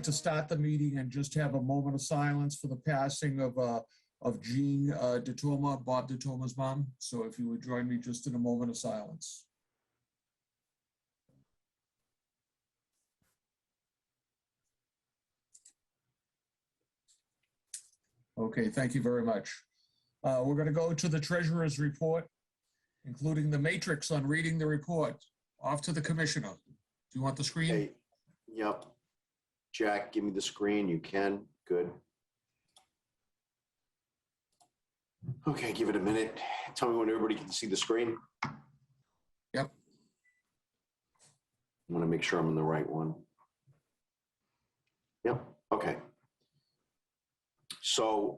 like to start the meeting and just have a moment of silence for the passing of Jean DeToma, Bob DeToma's mom. So if you would join me just in a moment of silence. Okay, thank you very much. We're going to go to the treasurer's report, including the matrix on reading the report. Off to the commissioner. Do you want the screen? Hey, yep. Jack, give me the screen. You can. Good. Okay, give it a minute. Tell me when everybody can see the screen. Yep. I want to make sure I'm in the right one. Yep. Okay. So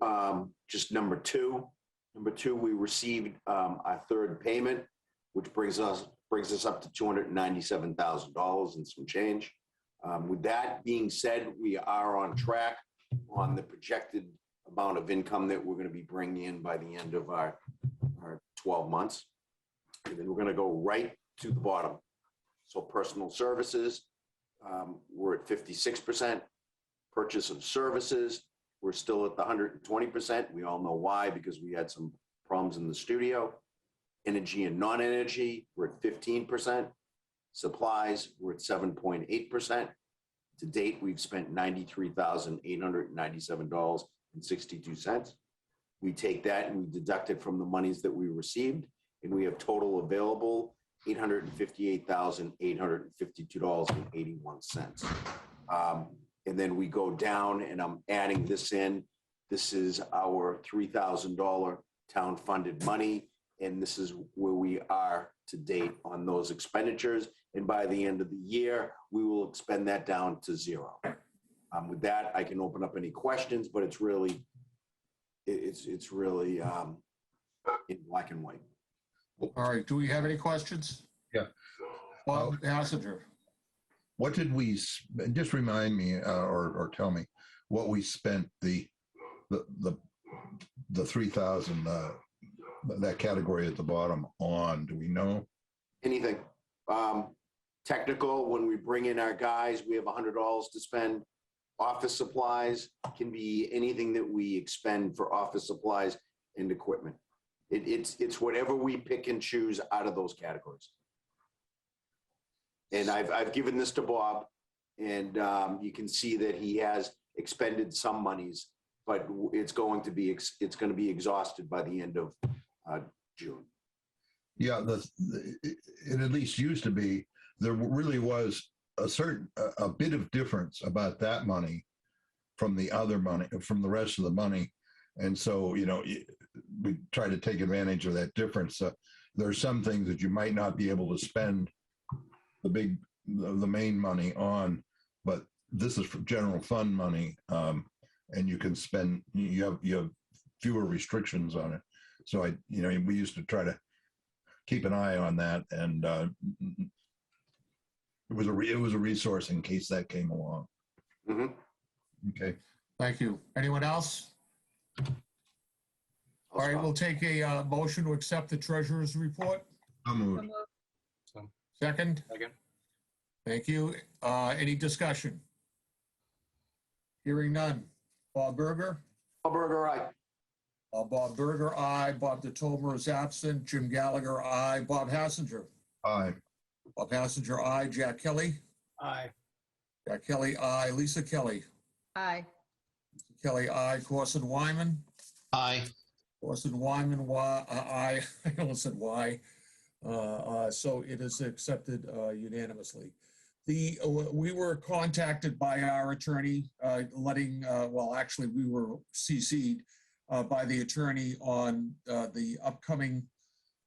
just number two, we received our third payment, which brings us up to $297,000 and some change. With that being said, we are on track on the projected amount of income that we're going to be bringing in by the end of our 12 months. And then we're going to go right to the bottom. So personal services, we're at 56%. Purchase of services, we're still at the 120%. We all know why, because we had some problems in the studio. Energy and non-energy, we're at 15%. Supplies, we're at 7.8%. To date, we've spent $93,897.62. We take that and we deduct it from the monies that we received, and we have total available $858,852.81. And then we go down, and I'm adding this in. This is our $3,000 town-funded money, and this is where we are to date on those expenditures. And by the end of the year, we will expend that down to zero. With that, I can open up any questions, but it's really in black and white. All right. Do we have any questions? Yeah. Bob Hassinger. What did we just remind me or tell me what we spent the 3,000 that category at the bottom on? Do we know? Anything. Technical, when we bring in our guys, we have $100 to spend. Office supplies can be anything that we expend for office supplies and equipment. It's whatever we pick and choose out of those categories. And I've given this to Bob, and you can see that he has expended some monies, but it's going to be exhausted by the end of June. Yeah, it at least used to be. There really was a bit of difference about that money from the other money, from the rest of the money, and so we try to take advantage of that difference. There are some things that you might not be able to spend the main money on, but this is for general fund money, and you can spend. You have fewer restrictions on it. So we used to try to keep an eye on that, and it was a resource in case that came along. Mm-hmm. Okay. Thank you. Anyone else? All right, we'll take a motion to accept the treasurer's report. I'll move. Second? Second. Thank you. Any discussion? Hearing none. Bob Berger? Bob Berger, aye. Bob Berger, aye. Bob DeToma is absent. Jim Gallagher, aye. Bob Hassinger? Aye. Bob Hassinger, aye. Jack Kelly? Aye. Jack Kelly, aye. Lisa Kelly? Aye. Lisa Kelly, aye. Corson Wyman? Aye. Corson Wyman, aye. I almost said why. So it is accepted unanimously. We were contacted by our attorney, actually we were CC'd by the attorney on the upcoming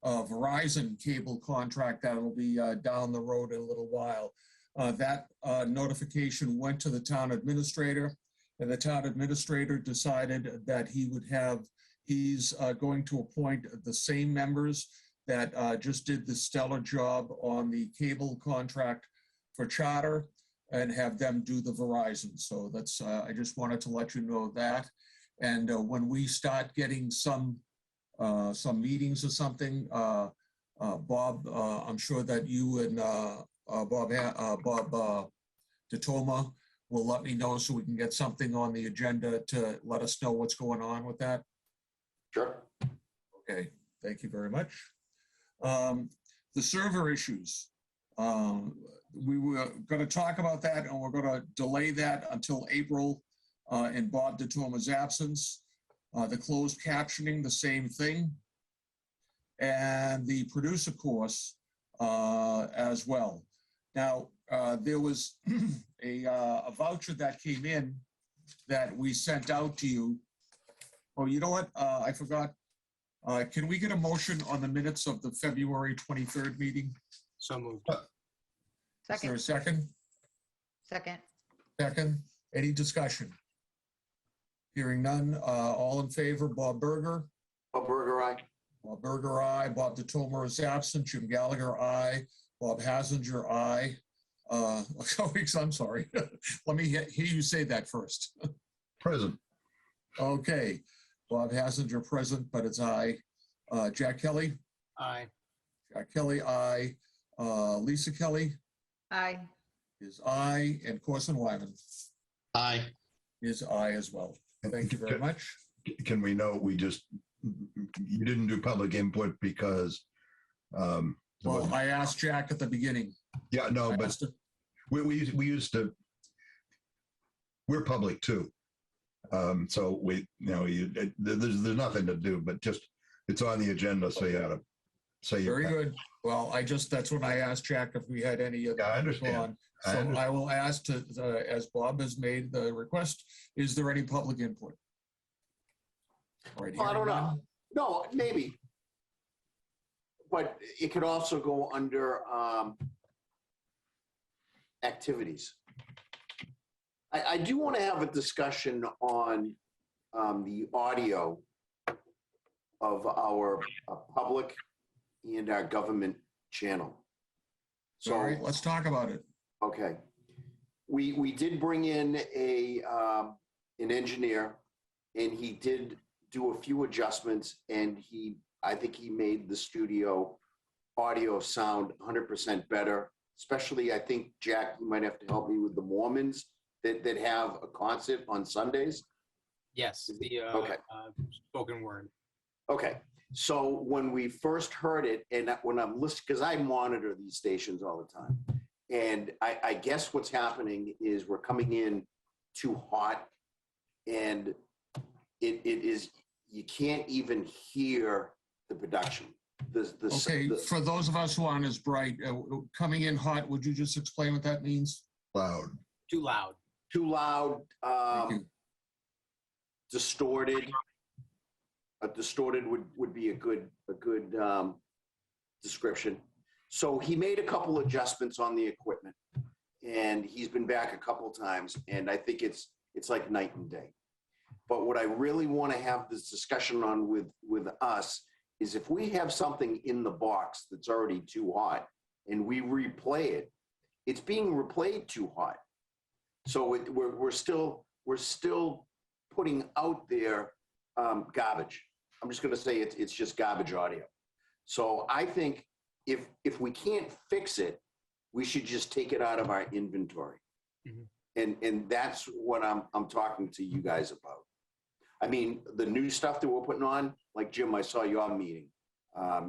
Verizon cable contract that will be down the road in a little while. That notification went to the town administrator, and the town administrator decided that he's going to appoint the same members that just did the stellar job on the cable contract for Charter and have them do the Verizon. So that's, I just wanted to let you know that. And when we start getting some meetings or something, Bob, I'm sure that you and Bob DeToma will let me know so we can get something on the agenda to let us know what's going on with that? Sure. Okay, thank you very much. The server issues. We were going to talk about that, and we're going to delay that until April in Bob DeToma's absence. The closed captioning, the same thing. And the producer course as well. Now, there was a voucher that came in that we sent out to you. Oh, you know what? I forgot. Can we get a motion on the minutes of the February 23rd meeting? So moved. Is there a Second, second? second, Second. Any discussion? Hearing none. All in favor, Bob Berger. Bob Berger, aye. Bob Berger, aye. Bob DeToma is absent. Jim Gallagher, aye. Bob Hassinger, aye. I'm sorry. Let me hear you say that first. Present. Okay. Bob Hassinger present, but it's aye. Jack Kelly? Aye. Jack Kelly, aye. Lisa Kelly aye. is aye. And Corson Wyman Aye. is aye as well. Thank you very much. Can we note, you didn't do public input because, Well, I asked Jack at the beginning. yeah, no, I but asked him- we used to, we're public too. So there's nothing to do, but just, it's on the agenda, so you gotta say. Very good. Well, that's when I asked Jack if we had any. Yeah, I understand. I So understand. I will ask as Bob has made the request, is there any public input? All right, I don't hearing know. none. No, maybe. But it could also go under activities. I do want to have a discussion on the audio of our public and our government channel. All right, let's talk about it. Okay. We did bring in an engineer, and he did do a few adjustments, and I think he made the studio audio sound 100% better. Especially, I think, Jack, you might have to help me with the Mormons that have a concert on Sundays. Yes, the Okay. spoken word. Okay. So when we first heard it, and when I'm listening, because I monitor these stations all the time, and I guess what's happening is we're coming in too hot, and it is, you can't even hear the production. Okay, for those of us who aren't as bright, coming in hot, would you just explain what that means? Loud. Too loud. Too loud, Thank you. distorted. Distorted would be a good description. So he made a couple adjustments on the equipment, and he's been back a couple times, and I think it's like night and day. But what I really want to have this discussion on with us is if we have something in the box that's already too hot and we replay it, it's being replayed too hot. So we're still putting out there garbage. I'm just going to say it's just garbage audio. So I think if we can't fix it, we should just take it out of our inventory. Mhm. And that's what I'm talking to you guys about. I mean, the new stuff that we're putting on, like Jim, I saw your meeting,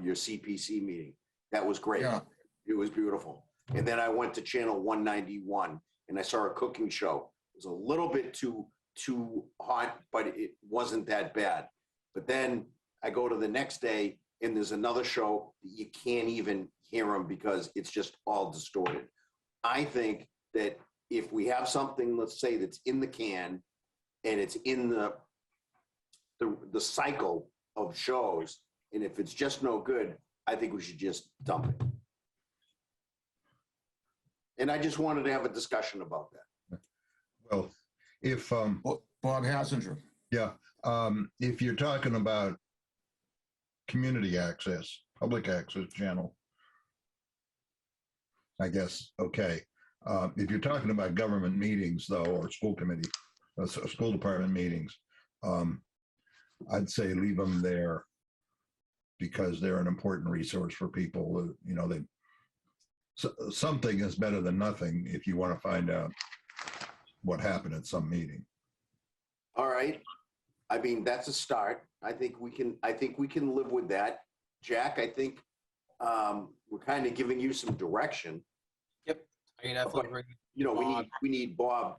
your CPC meeting. That was great. Yeah. It was beautiful. And then I went to channel 191 and I saw a cooking show. It was a little bit too hot, but it wasn't that bad. But then I go to the next day and there's another show that you can't even hear them because it's just all distorted. I think that if we have something, let's say, that's in the can and it's in the cycle of shows, and if it's just no good, I think we should just dump it. And I just wanted to have a discussion about that. Well, if, Bob Hassinger. yeah, if you're talking about community access, public access channel, I guess, okay. If you're talking about government meetings though, or school committee, school department meetings, I'd say leave them there because they're an important resource for people. You know, something is better than nothing if you want to find out what happened at some meeting. All right. I mean, that's a start. I think we can live with that. Jack, I think we're kind of giving you some direction. Yep. I can definitely bring. You know, Bob. we need Bob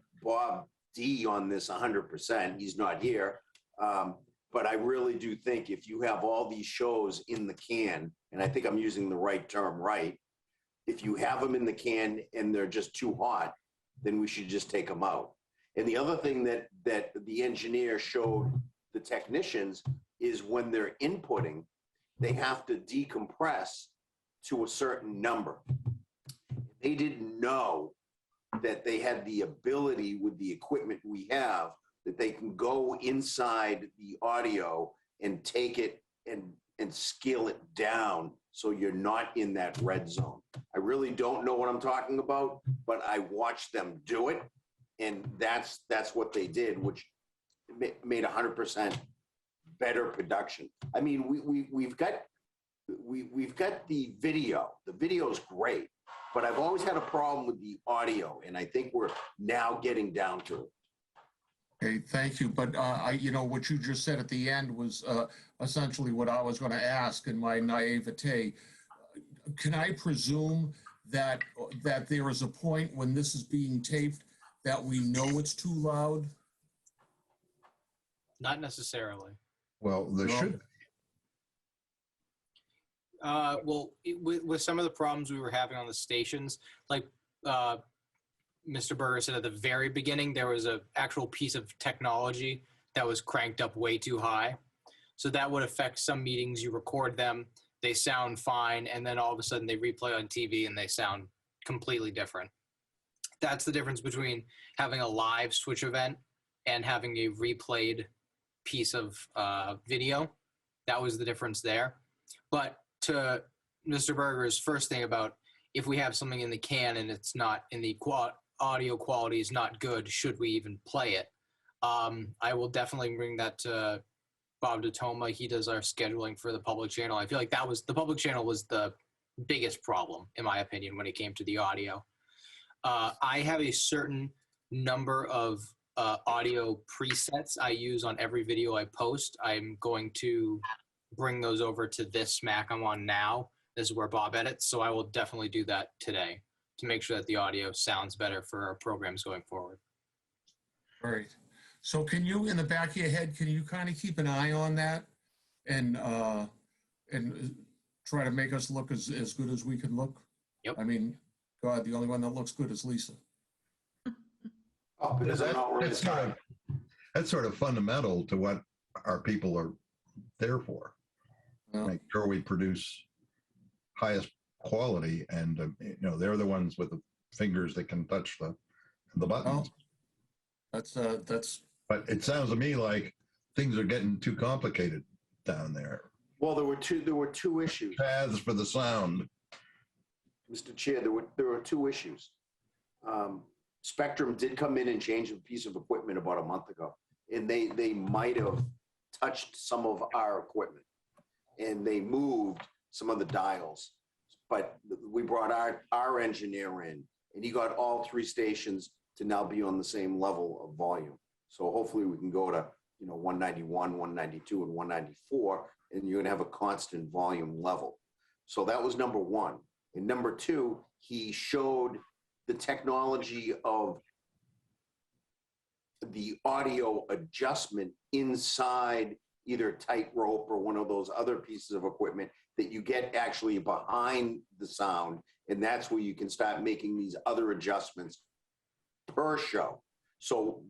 D on this 100%. He's not here. But I really do think if you have all these shows in the can, and I think I'm using the right term, right? If you have them in the can and they're just too hot, then we should just take them out. And the other thing that the engineer showed the technicians is when they're inputting, they have to decompress to a certain number. They didn't know that they had the ability with the equipment we have that they can go inside the audio and take it and scale it down so you're not in that red zone. I really don't know what I'm talking about, but I watched them do it, and that's what they did, which made 100% better production. I mean, we've got the video. The video's great, but I've always had a problem with the audio, and I think we're now getting down to it. Okay, thank you. But you know, what you just said at the end was essentially what I was going to ask in my naivete. Can I presume that there is a point when this is being taped that we know it's too loud? Not necessarily. Well, there No. should. Well, with some of the problems we were having on the stations, like Mr. Berger said at the very beginning, there was an actual piece of technology that was cranked up way too high. So that would affect some meetings. You record them, they sound fine, and then all of a sudden they replay on TV and they sound completely different. That's the difference between having a live switch event and having a replayed piece of video. That was the difference there. But to Mr. Berger's first thing about if we have something in the can and it's not in the audio quality is not good, should we even play it? I will definitely bring that to Bob DeToma. He does our scheduling for the public channel. I feel like the public channel was the biggest problem, in my opinion, when it came to the audio. I have a certain number of audio presets I use on every video I post. I'm going to bring those over to this Mac I'm on now. This is where Bob edits, so I will definitely do that today to make sure that the audio sounds better for our programs going forward. Right. So can you, in the back of your head, can you kind of keep an eye on that and try to make us look as good as we can look? Yep. I mean, God, the only one that looks good is Lisa. Oh, because I'm not really sorry. That's sort of fundamental to what our people are there for. Yeah. Make sure we produce highest quality, and you know, they're the ones with the fingers that can touch the buttons. Oh, that's. But it sounds to me like things are getting too complicated down there. Well, there were two issues. Paths for the sound. Mr. Chair, there were two issues. Spectrum did come in and change a piece of equipment about a month ago, and they might have touched some of our equipment, and they moved some of the dials. But we brought our engineer in, and he got all three stations to now be on the same level of volume. So hopefully we can go to 191, 192, and 194, and you're gonna have a constant volume level. So that was number one. And number two, he showed the technology of the audio adjustment inside either Tightrope or one of those other pieces of equipment that you get actually behind the sound. And that's where you can start making these other adjustments per show. So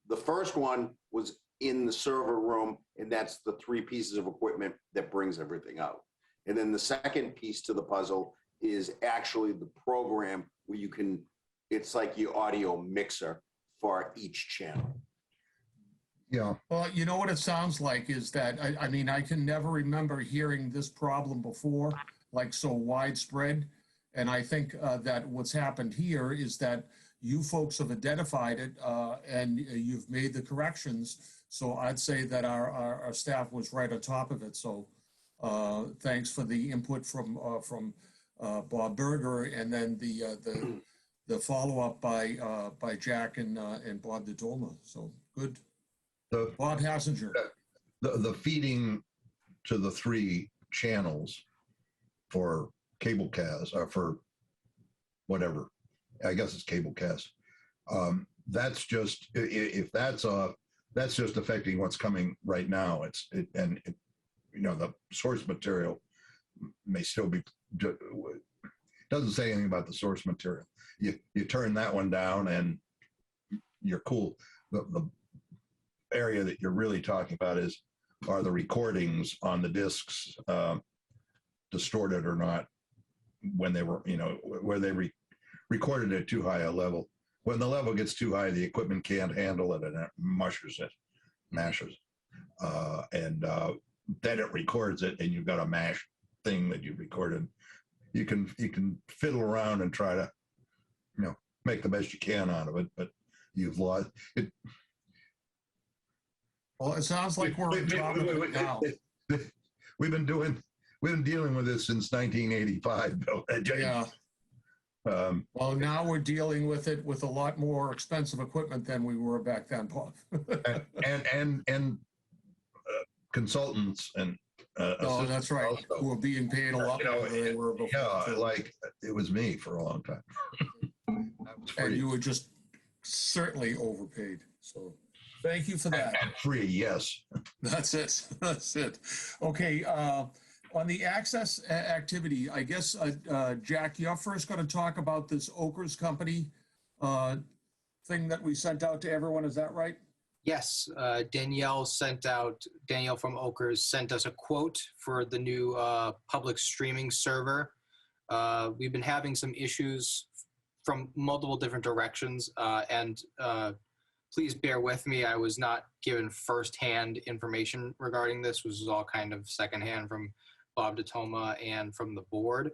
the first one was in the server room, and that's the three pieces of equipment that brings everything out. And then the second piece to the puzzle is actually the program where you can, it's like your audio mixer for each channel. Yeah. Well, you know what it sounds like is that, I mean, I can never remember hearing this problem before, like so widespread. And I think that what's happened here is that you folks have identified it and you've made the corrections. So I'd say that our staff was right on top of it. So thanks for the input from Bob Berger, and then the follow-up by Jack and Bob DeTolma. So good. The, Bob Hassinger. the feeding to the 3 channels for cable cast or for whatever, I guess it's cable cast. That's just, if that's off, that's just affecting what's coming right now. The source material may still be, doesn't say anything about the source material. You turn that one down and you're cool. The area that you're really talking about are the recordings on the discs distorted or not when they were, where they recorded at too high a level. When the level gets too high, the equipment can't handle it and it mashes. And then it records it and you've got a mash thing that you recorded. You can fiddle around and try to, make the best you can out of it, but you've lost it. Well, it sounds like we're on top of it now. We've been dealing with this since 1985, Bill. Yeah. Well, now we're dealing with it with a lot more expensive equipment than we were back then, Bob. and consultants and No, that's right. also. Who are being paid a lot more than they were before. Yeah, like it was me for a long time. That was And free. you were just certainly overpaid. So thank you for that. And free, yes. That's it. That's it. Okay. On the access activity, I guess, Jack, you're first going to talk about this Okers company thing that we sent out to everyone. Is that right? Yes, Danielle from Okers sent us a quote for the new public streaming server. We've been having some issues from multiple different directions, and please bear with me. I was not given firsthand information regarding this. This was all kind of secondhand from Bob DeTolma and from the board.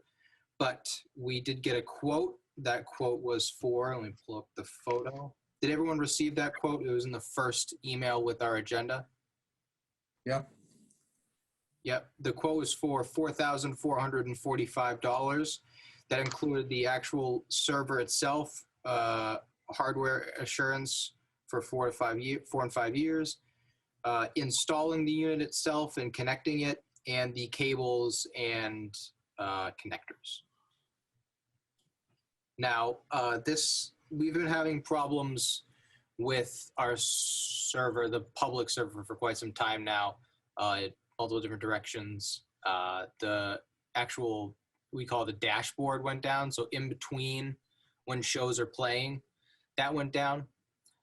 But we did get a quote. That quote was for, let me pull up the photo. Did everyone receive that quote? It was in the first email with our agenda. Yep. Yep. The quote was for $4,445. That included the actual server itself, hardware assurance for 4 and 5 years, installing the unit itself and connecting it, and the cables and connectors. Now, we've been having problems with our server, the public server, for quite some time now, multiple different directions. The actual, we call it the dashboard, went down. So in between when shows are playing, that went down.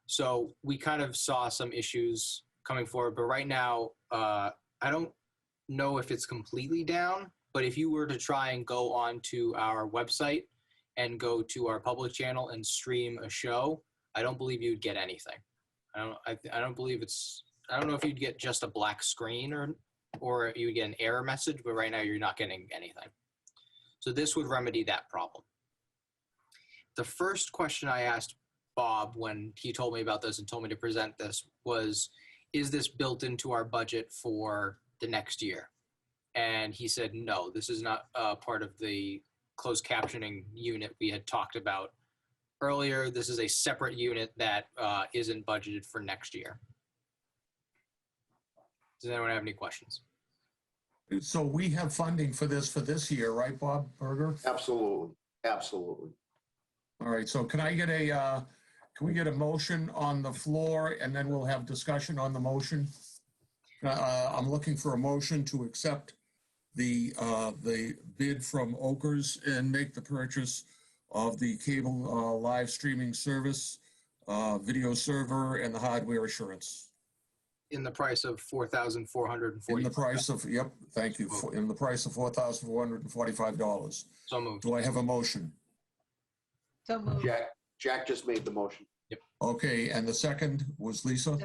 So we kind of saw some issues coming forward. But right now, I don't know if it's completely down, but if you were to try and go onto our website and go to our public channel and stream a show, I don't believe you'd get anything. I don't know if you'd get just a black screen or you would get an error message, but right now you're not getting anything. So this would remedy that problem. The first question I asked Bob when he told me about this and told me to present this was, is this built into our budget for the next year? And he said, no, this is not part of the closed captioning unit we had talked about earlier. This is a separate unit that isn't budgeted for next year. Does anyone have any questions? So we have funding for this year, right, Bob Berger? Absolutely. Absolutely. All right. So can we get a motion on the floor and then we'll have discussion on the motion? I'm looking for a motion to accept the bid from Okers and make the purchase of the cable live streaming service, video server, and the hardware assurance. In the price of $4,440. In the price of, yep, thank you. In the price of $4,445. So moved. Do I have a motion? So moved. Jack just made the motion. Okay, and the second was Lisa?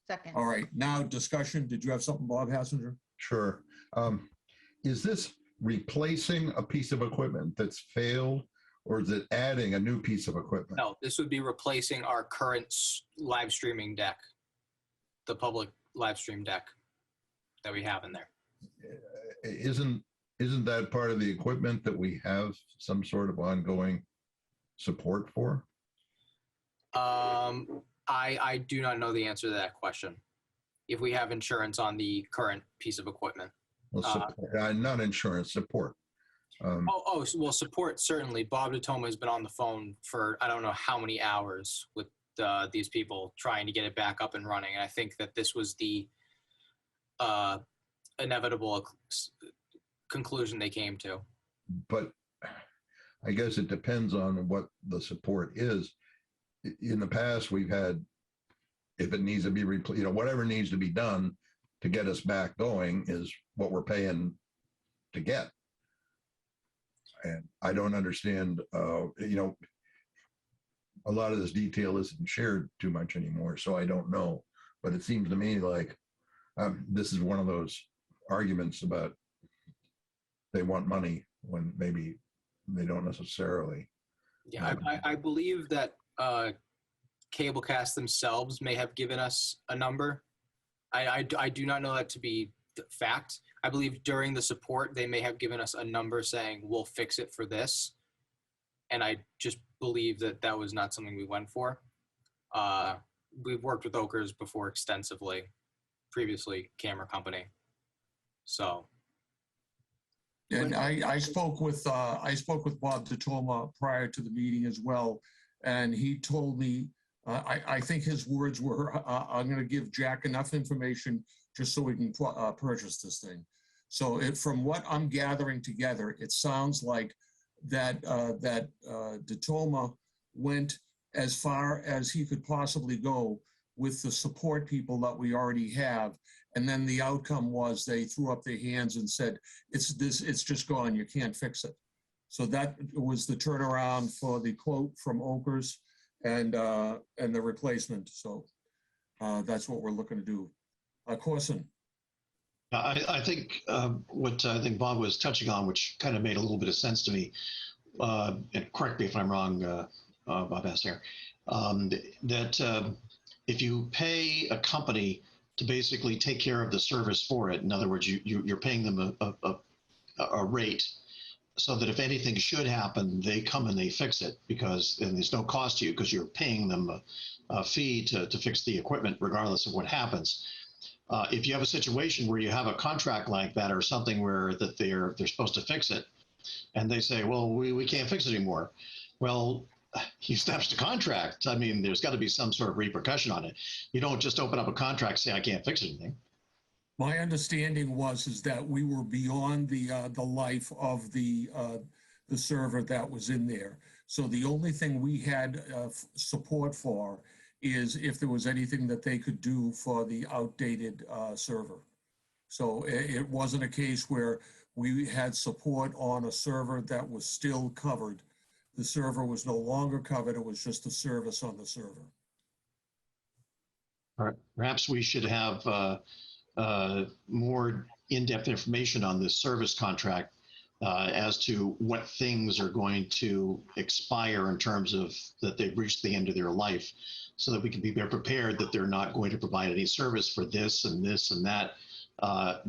Second. All right, now discussion. Did you have something, Bob Hassinger? Sure. Is this replacing a piece of equipment that's failed, or is it adding a new piece of equipment? No, this would be replacing our current live streaming deck, the public live stream deck that we have in there. Isn't that part of the equipment that we have some sort of ongoing support for? I do not know the answer to that question. If we have insurance on the current piece of equipment. Well, support, not insurance, support. Well, support certainly. Bob DeToma has been on the phone for I don't know how many hours with these people trying to get it back up and running. And I think that this was the inevitable conclusion they came to. But I guess it depends on what the support is. In the past, we've had, if it needs to be replaced, whatever needs to be done to get us back going is what we're paying to get. And I don't understand, a lot of this detail isn't shared too much anymore, so I don't know. But it seems to me like this is one of those arguments about they want money when maybe they don't necessarily. Yeah, I believe that Cablecast themselves may have given us a number. I do not know that to be the fact. I believe during the support, they may have given us a number saying, we'll fix it for this. And I just believe that that was not something we went for. We've worked with Okers before extensively, previously camera company. So. And I spoke with Bob DeToma prior to the meeting as well, and he told me, I think his words were, "I'm going to give Jack enough information just so we can purchase this thing." So from what I'm gathering together, it sounds like that DeToma went as far as he could possibly go with the support people that we already have. And then the outcome was they threw up their hands and said, it's just gone, you can't fix it. So that was the turnaround for the quote from Okers and the replacement. So that's what we're looking to do. Corson. I think what I think Bob was touching on, which kind of made a little bit of sense to me, and correct me if I'm wrong, Bob asked here, that if you pay a company to basically take care of the service for it, in other words, you're paying them a rate so that if anything should happen, they come and they fix it and there's no cost to you because you're paying them a fee to fix the equipment regardless of what happens. If you have a situation where you have a contract like that or something where that they're supposed to fix it and they say, well, we can't fix it anymore. Well, you established the contract. I mean, there's got to be some sort of repercussion on it. You don't just open up a contract and say, I can't fix anything. My understanding is that we were beyond the life of the server that was in there. So the only thing we had support for is if there was anything that they could do for the outdated server. So it wasn't a case where we had support on a server that was still covered. The server was no longer covered. It was just a service on the server. All right. Perhaps we should have more in-depth information on this service contract as to what things are going to expire in terms of that they've reached the end of their life, so that we can be better prepared that they're not going to provide any service for this and that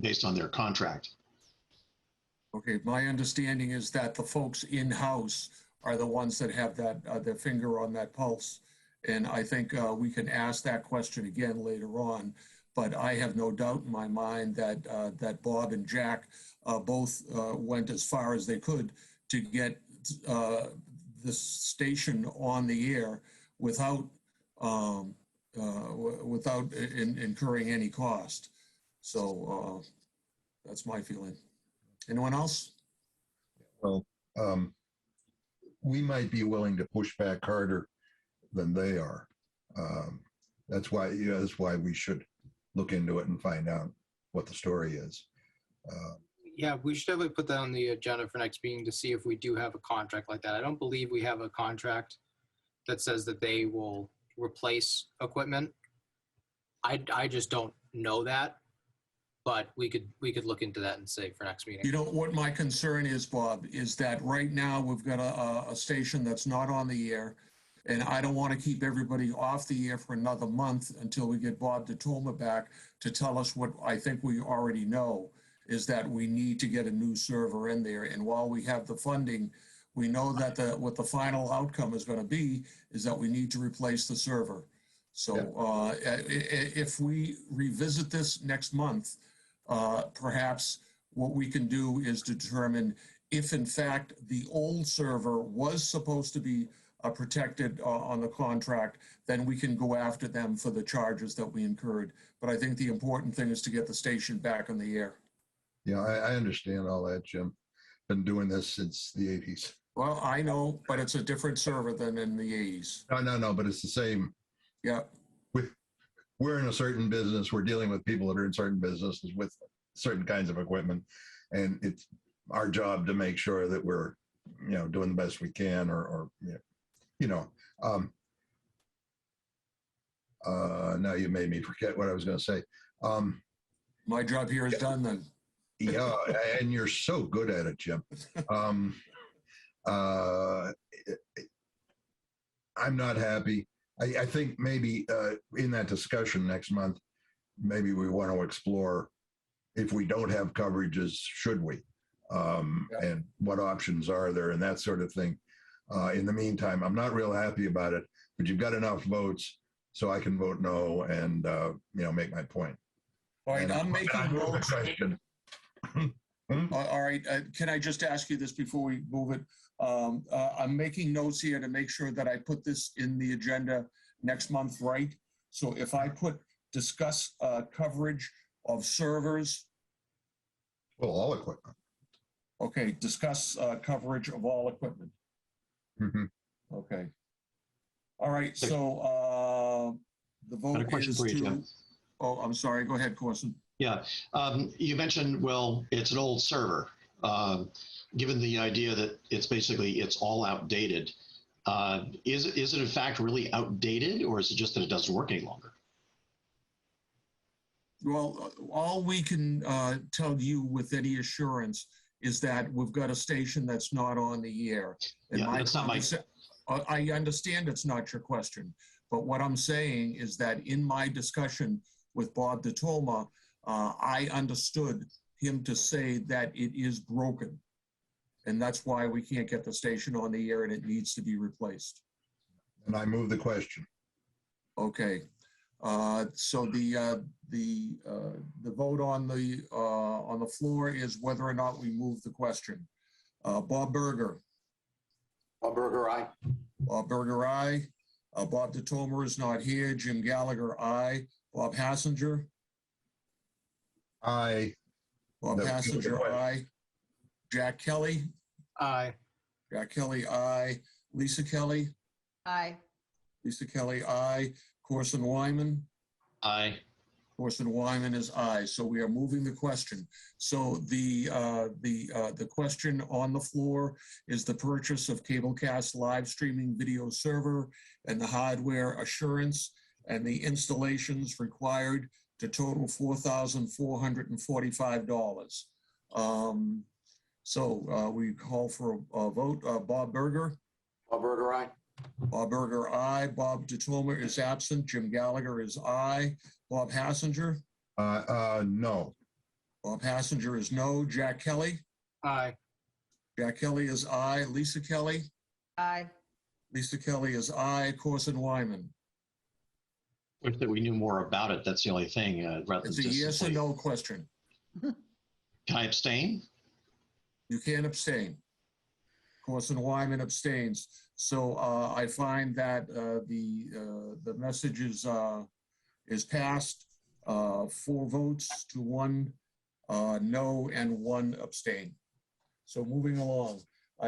based on their contract. Okay, my understanding is that the folks in-house are the ones that have that their finger on that pulse. And I think we can ask that question again later on. But I have no doubt in my mind that that Bob and Jack both went as far as they could to get the station on the air without incurring any cost. So that's my feeling. Anyone else? Well, we might be willing to push back harder than they are. That's why we should look into it and find out what the story is. Yeah, we should definitely put that on the agenda for next meeting to see if we do have a contract like that. I don't believe we have a contract that says that they will replace equipment. I just don't know that, but we could look into that and say for next meeting. You know what my concern is, Bob, is that right now we've got a station that's not on the air, and I don't want to keep everybody off the air for another month until we get Bob DeToma back to tell us what I think we already know, is that we need to get a new server in there. And while we have the funding, We know that what the final outcome is going to be is that we need to replace the server. So if we revisit this next month, perhaps what we can do is determine if in fact the old server was supposed to be protected on the contract, then we can go after them for the charges that we incurred. But I think the important thing is to get the station back on the air. Yeah, I understand all that, Jim. Been doing this since the 80s. Well, I know, but it's a different server than in the 80s. No, but it's the same. Yeah. We're in a certain business. We're dealing with people that are in certain businesses with certain kinds of equipment. And it's our job to make sure that we're, doing the best we can now you made me forget what I was going to say. My job here is done then. Yeah, and you're so good at it, Jim. I'm not happy. I think maybe in that discussion next month, maybe we want to explore if we don't have coverages, should we? And what options are there and that sort of thing. In the meantime, I'm not real happy about it, but you've got enough votes so I can vote no and, make my point. All right, And I'm making I move the notes. question. All right, can I just ask you this before we move it? I'm making notes here to make sure that I put this in the agenda next month, right? So if I put discuss coverage of servers, Well, all equipment. okay, discuss coverage of all equipment. Mhm. Okay. All right, so the Got a vote question is for you, to, Jim. oh, I'm sorry, go ahead, Corson. Yeah, you mentioned, well, it's an old server. Given the idea that it's all outdated, is it in fact really outdated, or is it just that it doesn't work any longer? Well, all we can tell you with any assurance is that we've got a station that's not on the air. And Yeah, that's not my. I understand it's not your question, but what I'm saying is that in my discussion with Bob DeToma, I understood him to say that it is broken. And that's why we can't get the station on the air and it needs to be replaced. And I move the question. Okay. So the vote on the floor is whether or not we move the question. Bob Berger. Bob Berger, aye. Bob Berger, aye. Bob DeTomer is not here. Jim Gallagher, aye. Bob Hassinger. Aye. Bob No, Hassinger, no, aye. Jack Kelly. Aye. Jack Kelly, aye. Lisa Kelly. Aye. Lisa Kelly, aye. Corson Wyman. Aye. Corson Wyman is aye. So we are moving the question. So the question on the floor is the purchase of Cablecast live streaming video server and the hardware assurance and the installations required to total $4,445. So we call for a vote. Bob Berger. Bob Berger, aye. Bob Berger, aye. Bob DeTomer is absent. Jim Gallagher is aye. Bob Hassinger. No. Bob Hassinger is no. Jack Kelly. Aye. Jack Kelly is aye. Lisa Kelly. Aye. Lisa Kelly is aye. Corson Wyman. Wish that we knew more about it. That's the only thing. Rather It's than a just yes or simply- no question. Can I abstain? You can't abstain. Corson Wyman abstains. So I find that the message is passed. 4 votes to 1 no and 1 abstain. So moving along.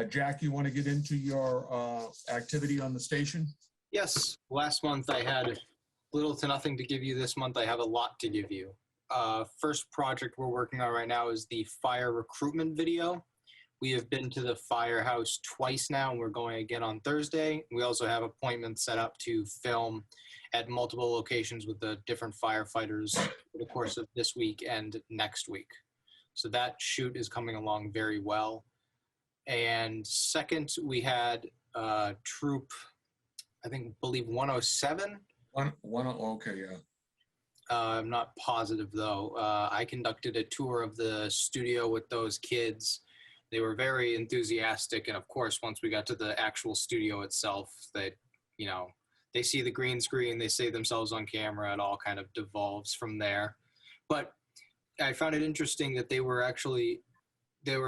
Jack, you want to get into your activity on the station? Yes. Last month I had little to nothing to give you. This month I have a lot to give you. First project we're working on right now is the fire recruitment video. We have been to the firehouse twice now, and we're going again on Thursday. We also have appointments set up to film at multiple locations with the different firefighters over the course of this week and next week. So that shoot is coming along very well. And second, we had Troop, believe 107. Okay, yeah. I'm not positive though. I conducted a tour of the studio with those kids They were very enthusiastic. And of course, once we got to the actual studio itself, they see the green screen, they see themselves on camera, it all kind of devolves from there. But I found it interesting that they were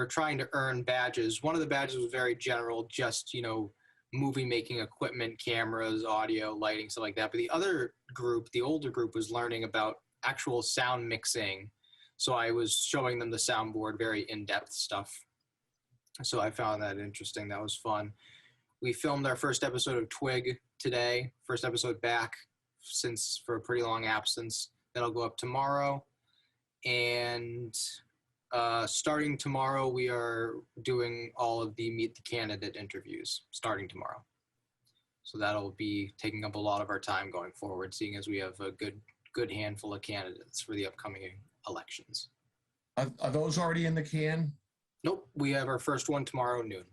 trying to earn badges. One of the badges was very general, just, movie making equipment, cameras, audio, lighting, stuff like that. But the other group, the older group, was learning about actual sound mixing. So I was showing them the soundboard, very in-depth stuff. So I found that interesting. That was fun. We filmed our first episode of Twig today, first episode back for a pretty long absence. That'll go up tomorrow. And starting tomorrow, we are doing all of the Meet the Candidate interviews starting tomorrow. So that'll be taking up a lot of our time going forward, seeing as we have a good handful of candidates for the upcoming elections. Are those already in the can? Nope, we have our first one tomorrow noon.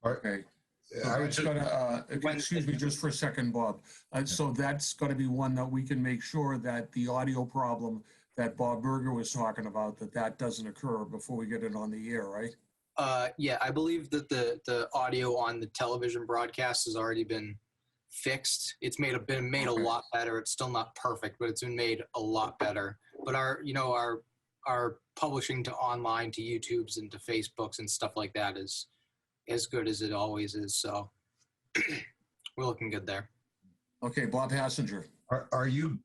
Okay. So that's gonna, excuse me just for a second, Bob. So that's going to be one that we can make sure that the audio problem that Bob Berger was talking about, that doesn't occur before we get it on the air, right? Yeah, I believe that the audio on the television broadcast has already been fixed. It's been made a lot better. It's still not perfect, but it's been made a lot better. But our publishing to online, to YouTubes and to Facebooks and stuff like that is as good as it always is. So we're looking good there. Okay, Bob Hassinger. Are you?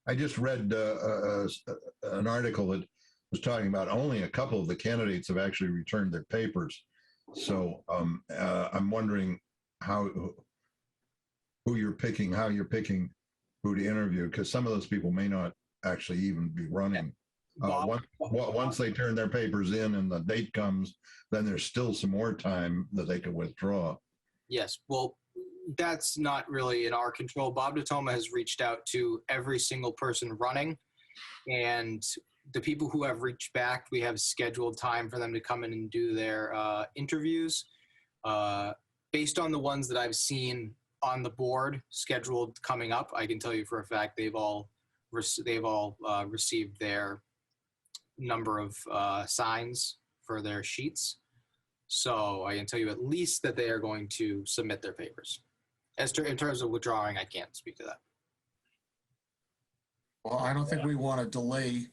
I just read an article that was talking about only a couple of the candidates have actually returned their papers. So I'm wondering who you're picking, how you're picking who to interview, because some of those people may not actually even be running. Once they turn their papers in and the date comes, then there's still some more time that they can withdraw. Yes, well, that's not really in our control. Bob DeToma has reached out to every single person running, and the people who have reached back, we have scheduled time for them to come in and do their interviews. Based on the ones that I've seen on the board scheduled coming up, I can tell you for a fact they've all received their number of signs for their sheets. So I can tell you at least that they are going to submit their papers. In terms of withdrawing, I can't speak to that. Well, I don't think we want to delay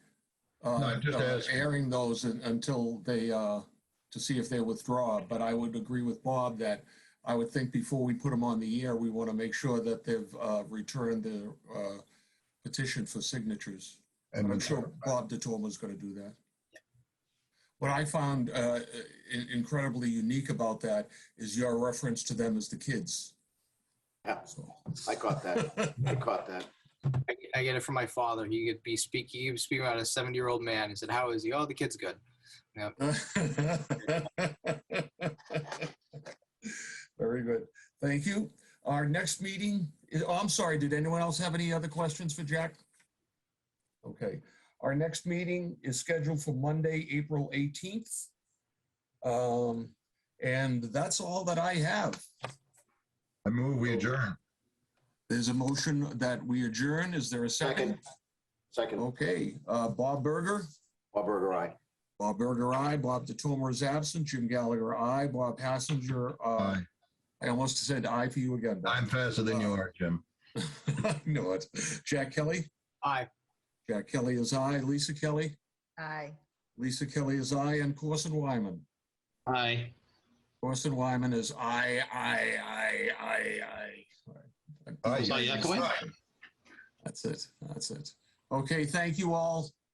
airing those until they to see if they withdraw. But I would agree with Bob that I would think before we put them on the air, we want to make sure that they've returned the petition for signatures. And I'm sure Bob DeToma is going to do that. What I found incredibly unique about that is your reference to them as the kids. Yeah, so. I caught that. I get it from my father. He would be speaking about a 70-year-old man. He said, "How is he?" "Oh, the kid's good." Yep. Very good. Thank you. Our next meeting is, I'm sorry, did anyone else have any other questions for Jack? Okay. Our next meeting is scheduled for Monday, April 18th. And that's all that I have. I move we adjourn. There's a motion that we adjourn. Is there a second? Second. Okay. Bob Berger? Bob Berger, aye. Bob Berger, aye. Bob DeToma is absent. Jim Gallagher, aye. Bob Hassinger, Aye. I almost said aye for you again, Bob. I'm faster than you are, Jim. I know it. Jack Kelly? Aye. Jack Kelly is aye. Lisa Kelly? Aye. Lisa Kelly is aye. And Corson Wyman? Aye. Corson Wyman is aye. Aye. Was I echoing? That's it. Okay, thank you all.